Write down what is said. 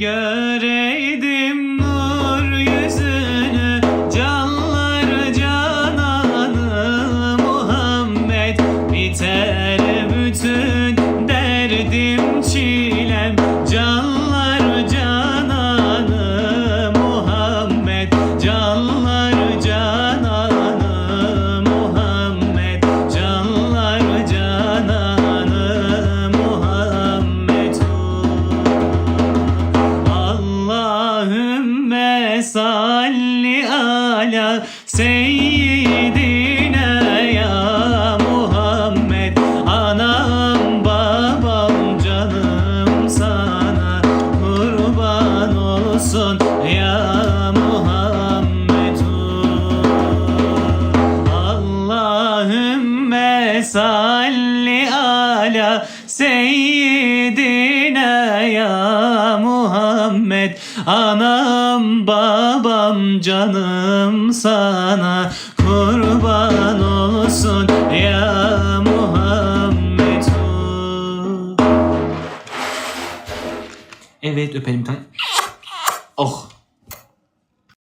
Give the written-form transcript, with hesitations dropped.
göreydim nur yüzünü, canlar cananı Muhammed. Biter bütün derdim çilem, canlar cananı Muhammed. Canlar cananı Muhammed. Canlar cananı Muhammed. Allahümme salli ala seyyidina ya Muhammed. Anam babam canım sana kurban olsun ya Muhammed. Allahümme salli ala seyyidina ya Muhammed. Anam babam canım sana kurban olsun ya Muhammed. Evet, öpelim bir tane. Oh.